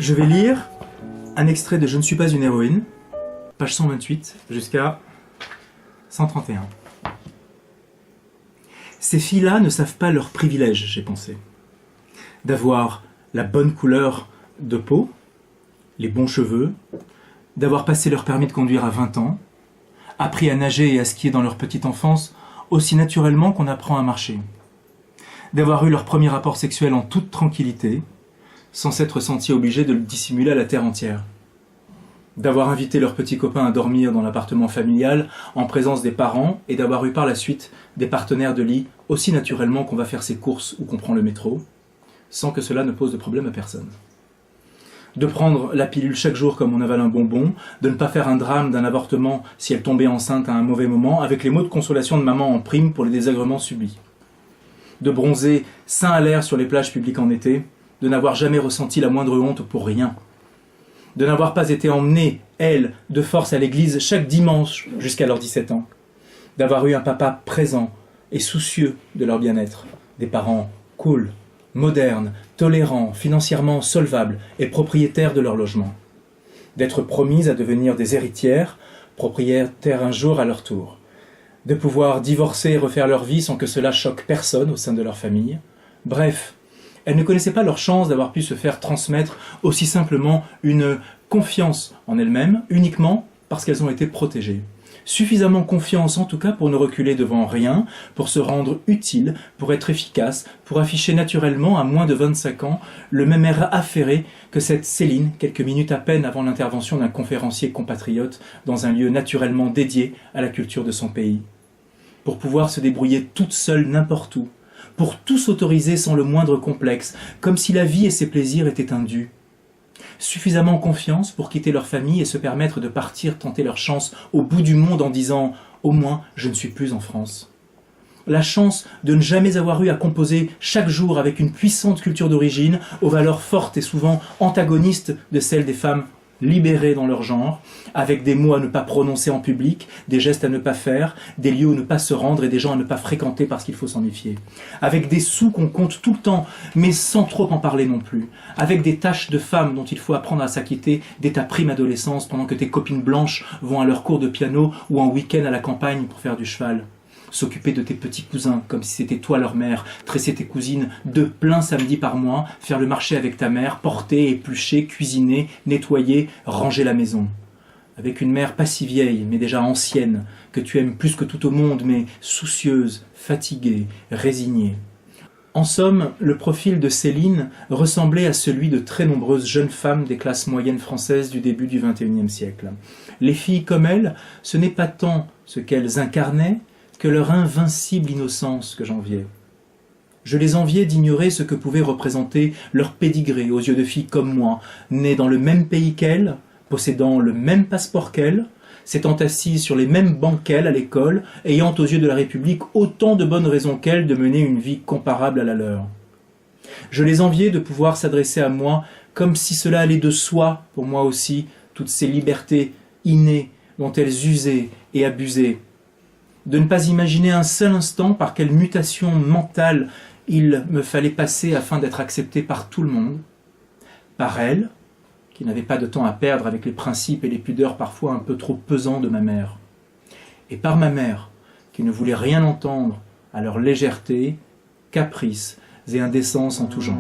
Je vais lire un extrait de Je ne suis pas une héroïne, page 128 jusqu'à 131. Ces filles-là ne savent pas leur privilège, j'ai pensé. D'avoir la bonne couleur de peau, les bons cheveux, d'avoir passé leur permis de conduire à 20 ans, appris à nager et à skier dans leur petite enfance aussi naturellement qu'on apprend à marcher, d'avoir eu leur premier rapport sexuel en toute tranquillité, sans s'être sentis obligés de le dissimuler à la terre entière, d'avoir invité leurs petits copains à dormir dans l'appartement familial en présence des parents et d'avoir eu par la suite des partenaires de lit aussi naturellement qu'on va faire ses courses ou qu'on prend le métro, sans que cela ne pose de problème à personne. De prendre la pilule chaque jour comme on avale un bonbon, de ne pas faire un drame d'un avortement si elle tombait enceinte à un mauvais moment, avec les mots de consolation de maman en prime pour les désagréments subis. De bronzer sein à l'air sur les plages publiques en été, de n'avoir jamais ressenti la moindre honte pour rien, de n'avoir pas été emmenée, elle, de force à l'église chaque dimanche jusqu'à leurs 17 ans, d'avoir eu un papa présent et soucieux de leur bien-être, des parents cool, modernes, tolérants, financièrement solvables et propriétaires de leur logement, d'être promises à devenir des héritières, propriétaires un jour à leur tour, de pouvoir divorcer et refaire leur vie sans que cela choque personne au sein de leur famille. Bref, elles ne connaissaient pas leur chance d'avoir pu se faire transmettre aussi simplement une confiance en elles-mêmes, uniquement parce qu'elles ont été protégées. Suffisamment confiance en tout cas pour ne reculer devant rien, pour se rendre utile, pour être efficace, pour afficher naturellement à moins de 25 ans le même air affairé que cette Céline, quelques minutes à peine avant l'intervention d'un conférencier compatriote dans un lieu naturellement dédié à la culture de son pays. Pour pouvoir se débrouiller toute seule n'importe où, pour tout s'autoriser sans le moindre complexe, comme si la vie et ses plaisirs étaient un dû. Suffisamment confiance pour quitter leur famille et se permettre de partir tenter leur chance au bout du monde en disant « Au moins, je ne suis plus en France ». La chance de ne jamais avoir eu à composer chaque jour avec une puissante culture d'origine, aux valeurs fortes et souvent antagonistes de celles des femmes libérées dans leur genre, avec des mots à ne pas prononcer en public, des gestes à ne pas faire, des lieux où ne pas se rendre et des gens à ne pas fréquenter parce qu'il faut s'en méfier. Avec des sous qu'on compte tout le temps, mais sans trop en parler non plus. Avec des tâches de femmes dont il faut apprendre à s'acquitter dès ta prime adolescence pendant que tes copines blanches vont à leur cours de piano ou en week-end à la campagne pour faire du cheval. S'occuper de tes petits cousins comme si c'était toi leur mère, tresser tes cousines 2 pleins samedis par mois, faire le marché avec ta mère, porter, éplucher, cuisiner, nettoyer, ranger la maison. Avec une mère pas si vieille, mais déjà ancienne, que tu aimes plus que tout au monde, mais soucieuse, fatiguée, résignée. En somme, le profil de Céline ressemblait à celui de très nombreuses jeunes femmes des classes moyennes françaises du début du XXIe siècle. Les filles comme elle, ce n'est pas tant ce qu'elles incarnaient, que leur invincible innocence que j'enviais. Je les enviais d'ignorer ce que pouvait représenter leur pédigré aux yeux de filles comme moi, nées dans le même pays qu'elles, possédant le même passeport qu'elles, s'étant assises sur les mêmes bancs qu'elles à l'école, ayant aux yeux de la République autant de bonnes raisons qu'elles de mener une vie comparable à la leur. Je les enviais de pouvoir s'adresser à moi comme si cela allait de soi, pour moi aussi, toutes ces libertés innées dont elles usaient et abusaient, de ne pas imaginer un seul instant par quelle mutation mentale il me fallait passer afin d'être accepté par tout le monde, par elle, qui n'avait pas de temps à perdre avec les principes et les pudeurs parfois un peu trop pesants de ma mère, et par ma mère, qui ne voulait rien entendre à leur légèreté, caprices et indécence en tout genre.